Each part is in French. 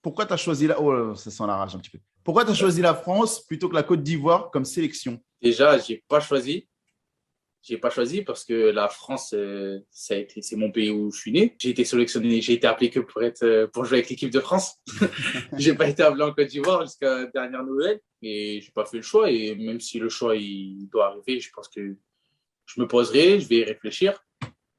pourquoi tu as choisi la… Oh, ça sent la rage un petit peu. Pourquoi tu as choisi la France plutôt que la Côte d'Ivoire comme sélection? Déjà, j'ai pas choisi. J'ai pas choisi parce que la France, c'est mon pays où je suis né. J'ai été sélectionné, j'ai été appelé que pour jouer avec l'équipe de France. J'ai pas été appelé en Côte d'Ivoire jusqu'à la dernière nouvelle. Et j'ai pas fait le choix. Et même si le choix il doit arriver, je pense que je me poserai, je vais y réfléchir.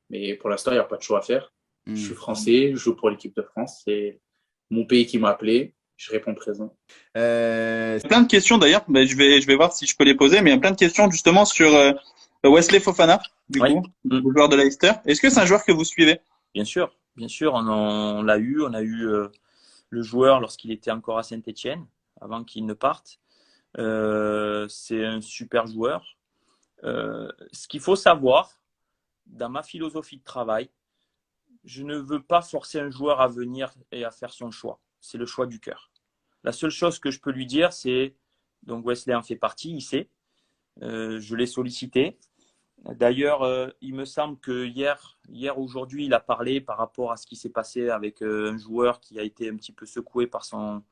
Mais pour l'instant, il n'y a pas de choix à faire. Je suis français, je joue pour l'équipe de France. C'est mon pays qui m'a appelé. Je réponds présent. Plein de questions d'ailleurs. Je vais voir si je peux les poser. Mais il y a plein de questions justement sur Wesley Fofana, du coup, le joueur de Leicester. Est-ce que c'est un joueur que vous suivez? Bien sûr. On l'a eu. On a eu le joueur lorsqu'il était encore à Saint-Étienne, avant qu'il ne parte. C'est un super joueur. Ce qu'il faut savoir, dans ma philosophie de travail, je ne veux pas forcer un joueur à venir et à faire son choix. C'est le choix du cœur. La seule chose que je peux lui dire, c'est, donc Wesley en fait partie, il sait. Je l'ai sollicité. D'ailleurs, il me semble que hier aujourd'hui, il a parlé par rapport à ce qui s'est passé avec un joueur qui a été un petit peu secoué par son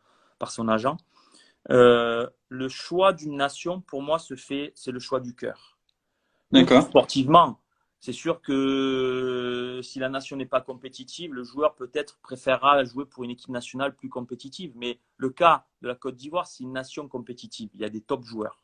agent. Le choix d'une nation, pour moi, c'est le choix du cœur. D'accord. Sportivement, c'est sûr que si la nation n'est pas compétitive, le joueur peut-être préférera jouer pour une équipe nationale plus compétitive. Mais le cas de la Côte d'Ivoire, c'est une nation compétitive. Il y a des top joueurs.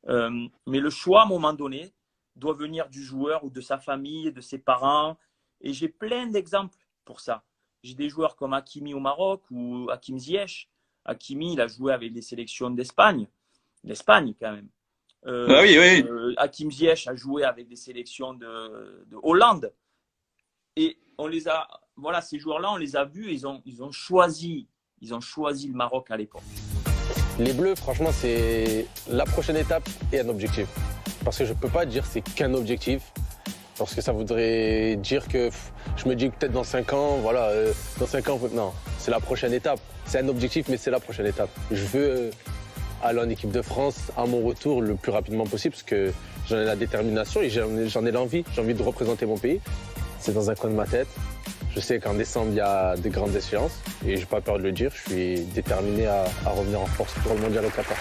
Mais le choix, à un moment donné, doit venir du joueur ou de sa famille, de ses parents. Et j'ai plein d'exemples pour ça. J'ai des joueurs comme Hakimi au Maroc ou Hakim Ziyech. Hakimi, il a joué avec les sélections d'Espagne. L'Espagne, quand même. Oui. Hakim Ziyech a joué avec des sélections de Hollande. Et on les a, voilà, ces joueurs-là, on les a vus, ils ont choisi le Maroc à l'époque. Les Bleus, franchement, c'est la prochaine étape et un objectif. Parce que je ne peux pas dire c'est qu'un objectif. Parce que ça voudrait dire que je me dis que peut-être dans 5 ans, voilà, dans 5 ans, non, c'est la prochaine étape. C'est un objectif, mais c'est la prochaine étape. Je veux aller en équipe de France à mon retour le plus rapidement possible parce que j'en ai la détermination et j'en ai l'envie. J'ai envie de représenter mon pays. C'est dans un coin de ma tête. Je sais qu'en décembre, il y a de grandes échéances et je n'ai pas peur de le dire. Je suis déterminé à revenir en force pour le mondial au Qatar.